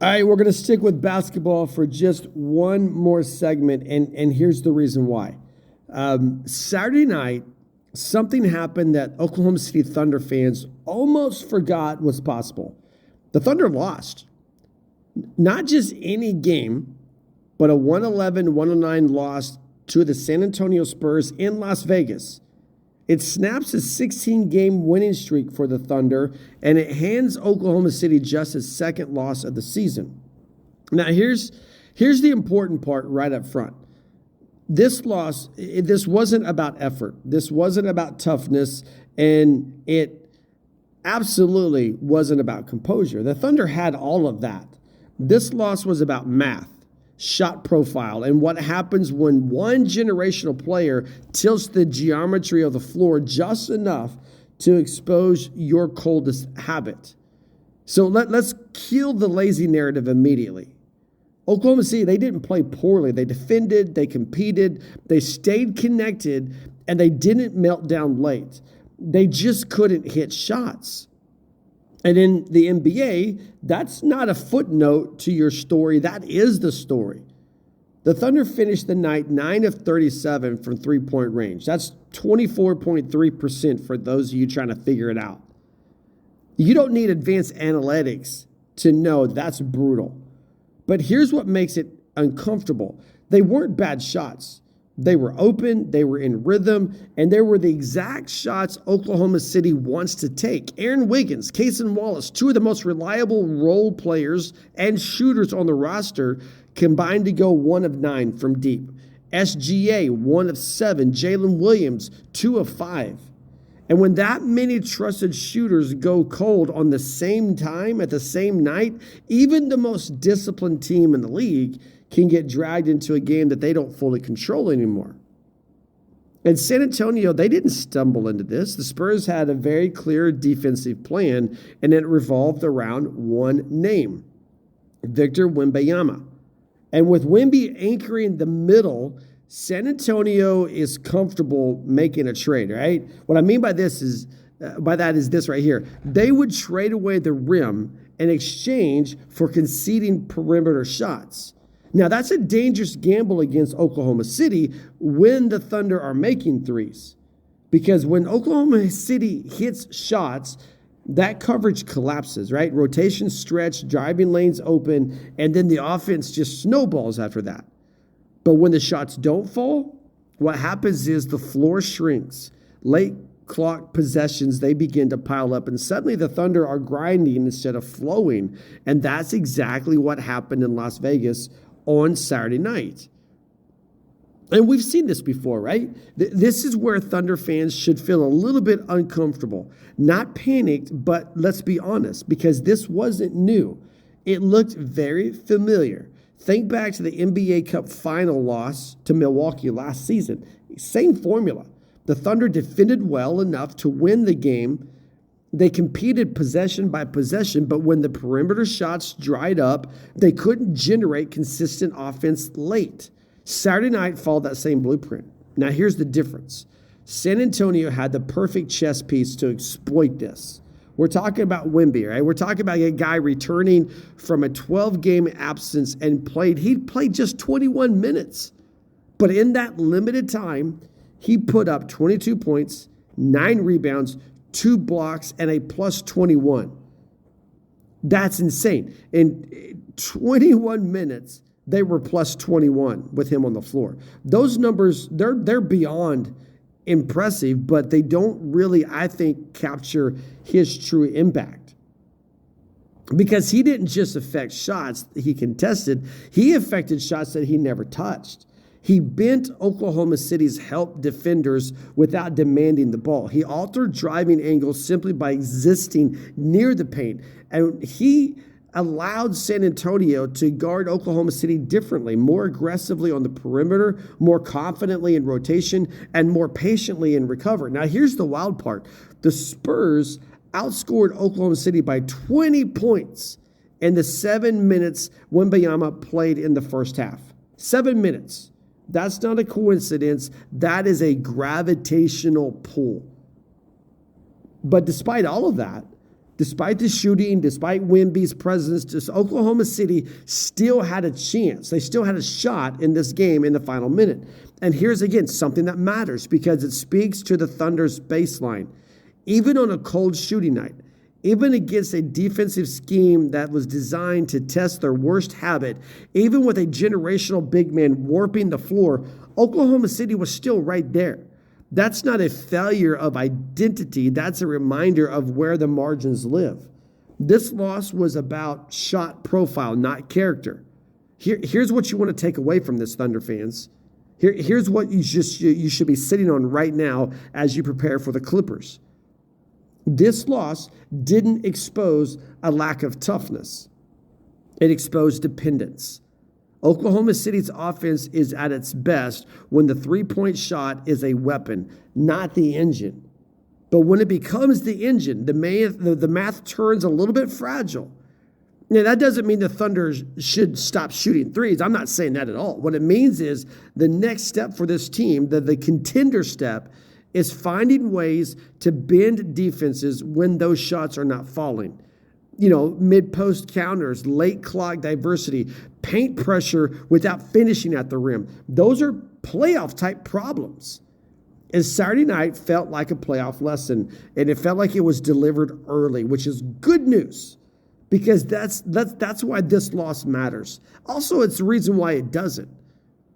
All right, we're going to stick with basketball for just one more segment, and here's the reason why. Saturday night, something happened that Oklahoma City Thunder fans almost forgot was possible. The Thunder lost. Not just any game, but a 111-109 loss to the San Antonio Spurs in Las Vegas. It snaps a 16-game winning streak for the Thunder, and it hands Oklahoma City just its second loss of the season. Now, here's the important part right up front. This loss, this wasn't about effort. This wasn't about toughness, and it absolutely wasn't about composure. The Thunder had all of that. This loss was about math, shot profile, and what happens when one generational player tilts the geometry of the floor just enough to expose your coldest habit. So let's kill the lazy narrative immediately. Oklahoma City, they didn't play poorly. They defended, they competed, they stayed connected, and they didn't melt down late. They just couldn't hit shots. And in the NBA, that's not a footnote to your story. That is the story. The Thunder finished the night 9 of 37 from three-point range. That's 24.3% for those of you trying to figure it out. You don't need advanced analytics to know that's brutal. But here's what makes it uncomfortable. They weren't bad shots. They were open, they were in rhythm, and they were the exact shots Oklahoma City wants to take. Aaron Wiggins, Cason Wallace, two of the most reliable role players and shooters on the roster, combined to go 1 of 9 from deep. SGA, 1 of 7. Jalen Williams, 2 of 5. And when that many trusted shooters go cold on the same time at the same night, even the most disciplined team in the league can get dragged into a game that they don't fully control anymore. And San Antonio, they didn't stumble into this. The Spurs had a very clear defensive plan, and it revolved around one name, Victor Wembanyama. And with Wemby anchoring the middle, San Antonio is comfortable making a trade, right? What I mean by that is this right here. They would trade away the rim in exchange for conceding perimeter shots. Now, that's a dangerous gamble against Oklahoma City when the Thunder are making threes. Because when Oklahoma City hits shots, that coverage collapses, right? Rotation stretch, driving lanes open, and then the offense just snowballs after that. But when the shots don't fall, what happens is the floor shrinks. Late clock possessions, they begin to pile up, and suddenly the Thunder are grinding instead of flowing. And that's exactly what happened in Las Vegas on Saturday night. And we've seen this before, right? This is where Thunder fans should feel a little bit uncomfortable. Not panicked, but let's be honest, because this wasn't new. It looked very familiar. Think back to the NBA Cup final loss to Milwaukee last season. Same formula. The Thunder defended well enough to win the game. They competed possession by possession, but when the perimeter shots dried up, they couldn't generate consistent offense late. Saturday night followed that same blueprint. Now here's the difference. San Antonio had the perfect chess piece to exploit this. We're talking about Wemby, right? We're talking about a guy returning from a 12-game absence and he played just 21 minutes. But in that limited time, he put up 22 points, 9 rebounds, 2 blocks, and a plus 21. That's insane. In 21 minutes, they were plus 21 with him on the floor. Those numbers, they're beyond impressive, but they don't really, I think, capture his true impact. Because he didn't just affect shots he contested, he affected shots that he never touched. He bent Oklahoma City's help defenders without demanding the ball. He altered driving angles simply by existing near the paint. And he allowed San Antonio to guard Oklahoma City differently, more aggressively on the perimeter, more confidently in rotation, and more patiently in recovery. Now, here's the wild part. The Spurs outscored Oklahoma City by 20 points in the 7 minutes Wembanyama played in the first half. 7 minutes. That's not a coincidence. That is a gravitational pull. But despite all of that, Despite the shooting, despite Wemby's presence, just Oklahoma City still had a chance. They still had a shot in this game in the final minute. And here's, again, something that matters because it speaks to the Thunder's baseline. Even on a cold shooting night, even against a defensive scheme that was designed to test their worst habit, even with a generational big man warping the floor, Oklahoma City was still right there. That's not a failure of identity. That's a reminder of where the margins live. This loss was about shot profile, not character. Here's what you want to take away from this, Thunder fans. Here's what you should be sitting on right now as you prepare for the Clippers. This loss didn't expose a lack of toughness. It exposed dependence. Oklahoma City's offense is at its best when the three-point shot is a weapon, not the engine. But when it becomes the engine, the math turns a little bit fragile. Now, that doesn't mean the Thunder should stop shooting threes. I'm not saying that at all. What it means is the next step for this team, the contender step, is finding ways to bend defenses when those shots are not falling. Mid-post counters, late clock diversity, paint pressure without finishing at the rim. Those are playoff-type problems. And Saturday night felt like a playoff lesson, and it felt like it was delivered early, which is good news because that's why this loss matters. Also, it's the reason why it doesn't.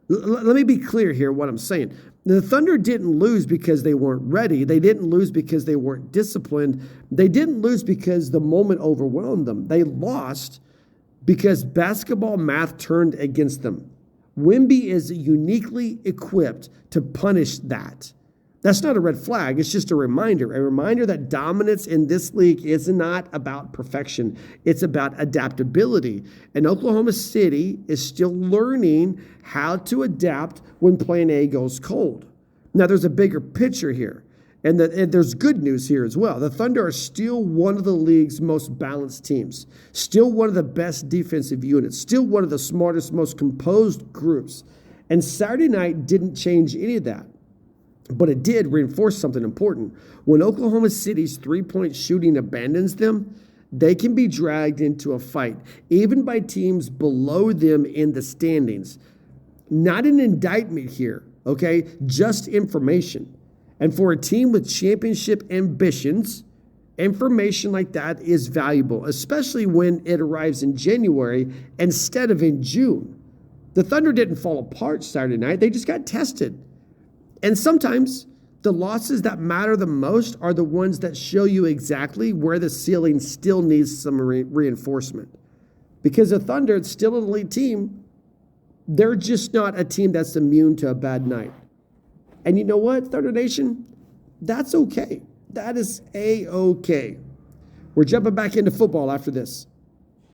Let me be clear here what I'm saying. The Thunder didn't lose because they weren't ready. They didn't lose because they weren't disciplined. They didn't lose because the moment overwhelmed them. They lost because basketball math turned against them. Wemby is uniquely equipped to punish that. That's not a red flag. It's just a reminder that dominance in this league is not about perfection. It's about adaptability. And Oklahoma City is still learning how to adapt when Plan A goes cold. Now, there's a bigger picture here, and there's good news here as well. The Thunder are still one of the league's most balanced teams, still one of the best defensive units, still one of the smartest, most composed groups. And Saturday night didn't change any of that. But it did reinforce something important. When Oklahoma City's three-point shooting abandons them, they can be dragged into a fight, even by teams below them in the standings. Not an indictment here, okay? Just information. And for a team with championship ambitions, information like that is valuable, especially when it arrives in January instead of in June. The Thunder didn't fall apart Saturday night. They just got tested. And sometimes the losses that matter the most are the ones that show you exactly where the ceiling still needs some reinforcement. Because the Thunder, it's still an elite team. They're just not a team that's immune to a bad night. And you know what, Thunder Nation? That's okay. That is A-okay. We're jumping back into football after this.